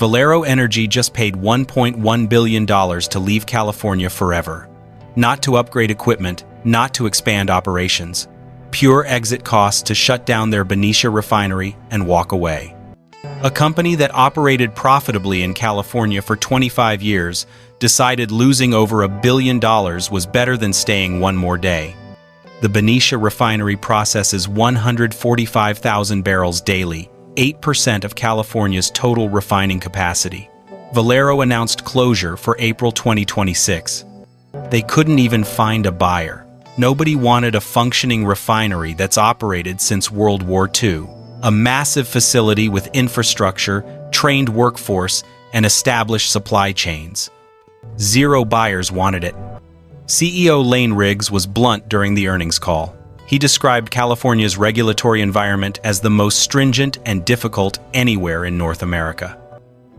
Valero Energy just paid $1.1 billion to leave California forever. Not to upgrade equipment, not to expand operations. Pure exit costs to shut down their Benicia refinery and walk away. A company that operated profitably in California for 25 years decided losing over $1 billion was better than staying one more day. The Benicia refinery processes 145,000 barrels daily, 8% of California's total refining capacity. Valero announced closure for April 2026. They couldn't even find a buyer. Nobody wanted a functioning refinery that's operated since World War II. A massive facility with infrastructure, trained workforce, and established supply chains. Zero buyers wanted it. CEO Lane Riggs was blunt during the earnings call. He described California's regulatory environment as the most stringent and difficult anywhere in North America.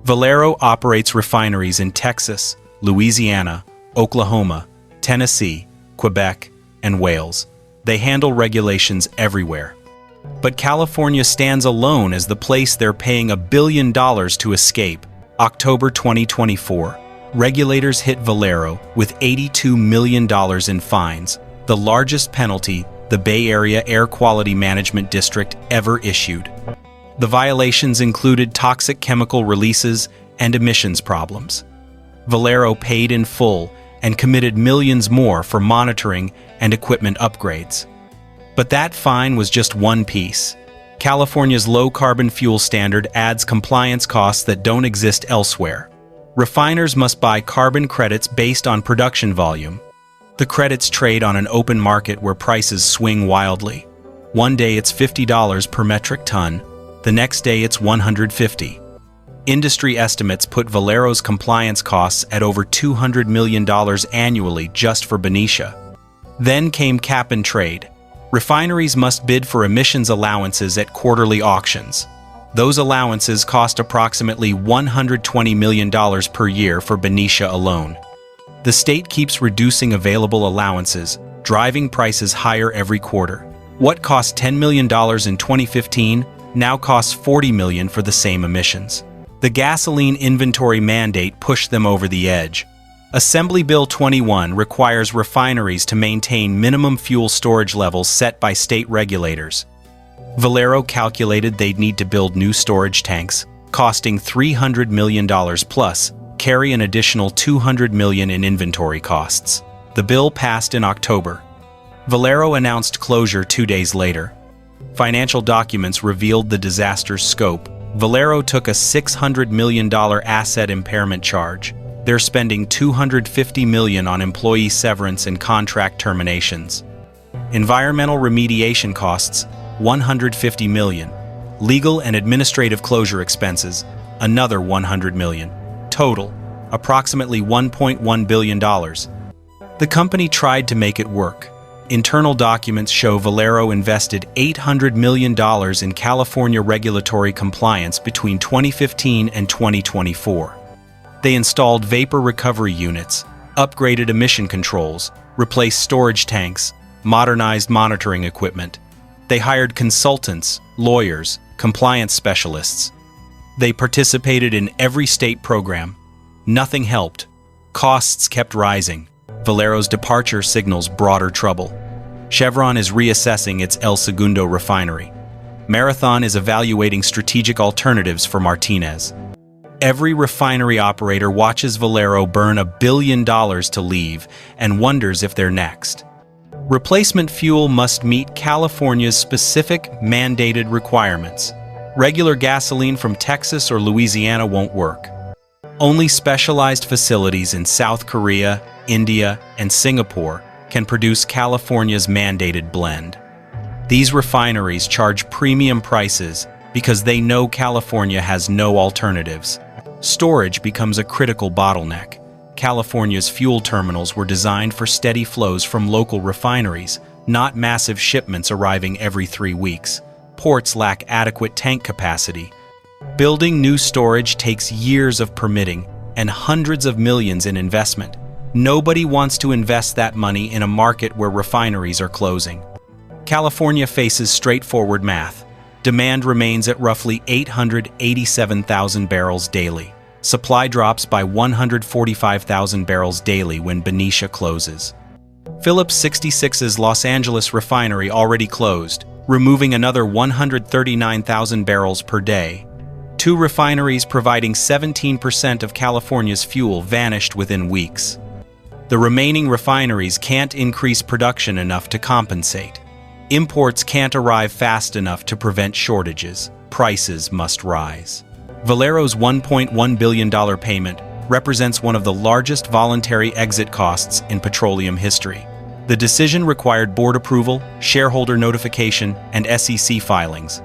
Valero operates refineries in Texas, Louisiana, Oklahoma, Tennessee, Quebec, and Wales. They handle regulations everywhere. But California stands alone as the place they're paying $1 billion to escape. October 2024, regulators hit Valero with $82 million in fines, the largest penalty the Bay Area Air Quality Management District ever issued. The violations included toxic chemical releases and emissions problems. Valero paid in full and committed millions more for monitoring and equipment upgrades. But that fine was just one piece. California's low-carbon fuel standard adds compliance costs that don't exist elsewhere. Refiners must buy carbon credits based on production volume. The credits trade on an open market where prices swing wildly. One day it's $50 per metric ton, the next day it's $150. Industry estimates put Valero's compliance costs at over $200 million annually just for Benicia. Then came cap and trade. Refineries must bid for emissions allowances at quarterly auctions. Those allowances cost approximately $120 million per year for Benicia alone. The state keeps reducing available allowances, driving prices higher every quarter. What cost $10 million in 2015 now costs $40 million for the same emissions. The gasoline inventory mandate pushed them over the edge. Assembly Bill 21 requires refineries to maintain minimum fuel storage levels set by state regulators. Valero calculated they'd need to build new storage tanks, costing $300 million plus, carry an additional $200 million in inventory costs. The bill passed in October. Valero announced closure 2 days later. Financial documents revealed the disaster's scope. Valero took a $600 million asset impairment charge. They're spending $250 million on employee severance and contract terminations. Environmental remediation costs, $150 million. Legal and administrative closure expenses, another $100 million. Total, approximately $1.1 billion. The company tried to make it work. Internal documents show Valero invested $800 million in California regulatory compliance between 2015 and 2024. They installed vapor recovery units, upgraded emission controls, replaced storage tanks, modernized monitoring equipment. They hired consultants, lawyers, compliance specialists. They participated in every state program. Nothing helped. Costs kept rising. Valero's departure signals broader trouble. Chevron is reassessing its El Segundo refinery. Marathon is evaluating strategic alternatives for Martinez. Every refinery operator watches Valero burn $1 billion to leave and wonders if they're next. Replacement fuel must meet California's specific mandated requirements. Regular gasoline from Texas or Louisiana won't work. Only specialized facilities in South Korea, India, and Singapore can produce California's mandated blend. These refineries charge premium prices because they know California has no alternatives. Storage becomes a critical bottleneck. California's fuel terminals were designed for steady flows from local refineries, not massive shipments arriving every 3 weeks. Ports lack adequate tank capacity. Building new storage takes years of permitting and hundreds of millions in investment. Nobody wants to invest that money in a market where refineries are closing. California faces straightforward math. Demand remains at roughly 887,000 barrels daily. Supply drops by 145,000 barrels daily when Benicia closes. Phillips 66's Los Angeles refinery already closed, removing another 139,000 barrels per day. Two refineries providing 17% of California's fuel vanished within weeks. The remaining refineries can't increase production enough to compensate. Imports can't arrive fast enough to prevent shortages. Prices must rise. Valero's $1.1 billion payment represents one of the largest voluntary exit costs in petroleum history. The decision required board approval, shareholder notification, and SEC filings.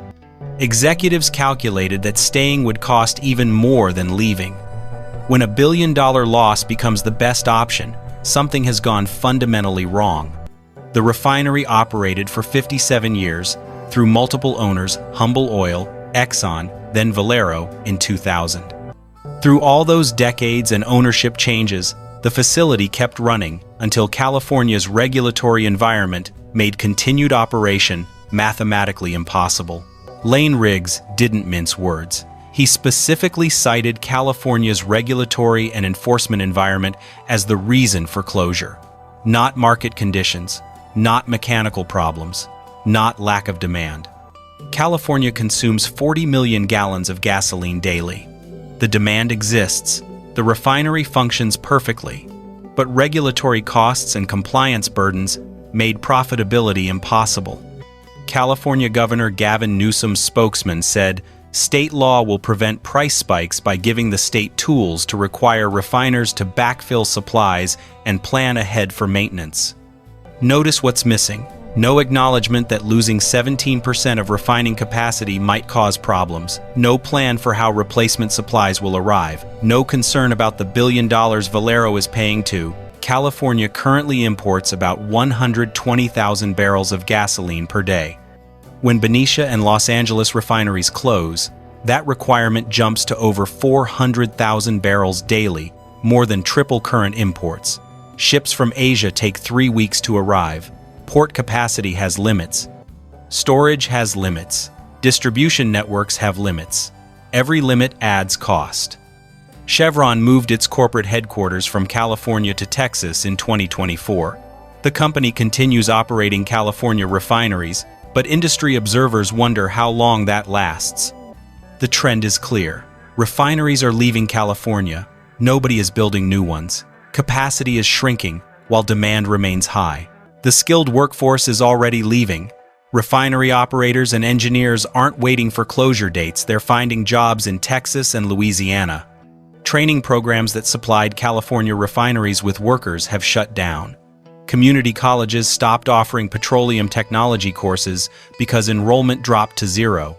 Executives calculated that staying would cost even more than leaving. When a billion-dollar loss becomes the best option, something has gone fundamentally wrong. The refinery operated for 57 years through multiple owners, Humble Oil, Exxon, then Valero in 2000. Through all those decades and ownership changes, the facility kept running until California's regulatory environment made continued operation mathematically impossible. Lane Riggs didn't mince words. He specifically cited California's regulatory and enforcement environment as the reason for closure. Not market conditions, not mechanical problems, not lack of demand. California consumes 40 million gallons of gasoline daily. The demand exists. The refinery functions perfectly. But regulatory costs and compliance burdens made profitability impossible. California Governor Gavin Newsom's spokesman said, "State law will prevent price spikes by giving the state tools to require refiners to backfill supplies and plan ahead for maintenance." Notice what's missing. No acknowledgement that losing 17% of refining capacity might cause problems. No plan for how replacement supplies will arrive. No concern about the $1 billion Valero is paying to. California currently imports about 120,000 barrels of gasoline per day. When Benicia and Los Angeles refineries close, that requirement jumps to over 400,000 barrels daily, more than triple current imports. Ships from Asia take 3 weeks to arrive. Port capacity has limits. Storage has limits. Distribution networks have limits. Every limit adds cost. Chevron moved its corporate headquarters from California to Texas in 2024. The company continues operating California refineries, but industry observers wonder how long that lasts. The trend is clear. Refineries are leaving California. Nobody is building new ones. Capacity is shrinking, while demand remains high. The skilled workforce is already leaving. Refinery operators and engineers aren't waiting for closure dates, they're finding jobs in Texas and Louisiana. Training programs that supplied California refineries with workers have shut down. Community colleges stopped offering petroleum technology courses because enrollment dropped to zero.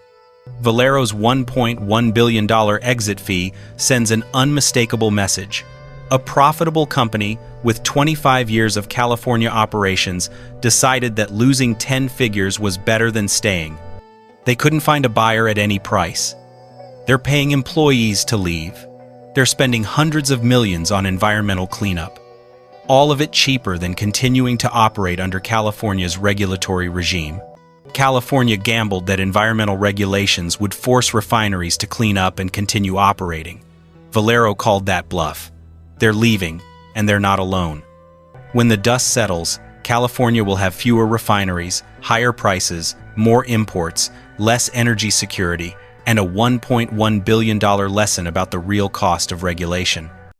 Valero's $1.1 billion exit fee sends an unmistakable message. A profitable company with 25 years of California operations decided that losing 10 figures was better than staying. They couldn't find a buyer at any price. They're paying employees to leave. They're spending hundreds of millions on environmental cleanup. All of it cheaper than continuing to operate under California's regulatory regime. California gambled that environmental regulations would force refineries to clean up and continue operating. Valero called that bluff. They're leaving, and they're not alone. When the dust settles, California will have fewer refineries, higher prices, more imports, less energy security, and a $1.1 billion lesson about the real cost of regulation.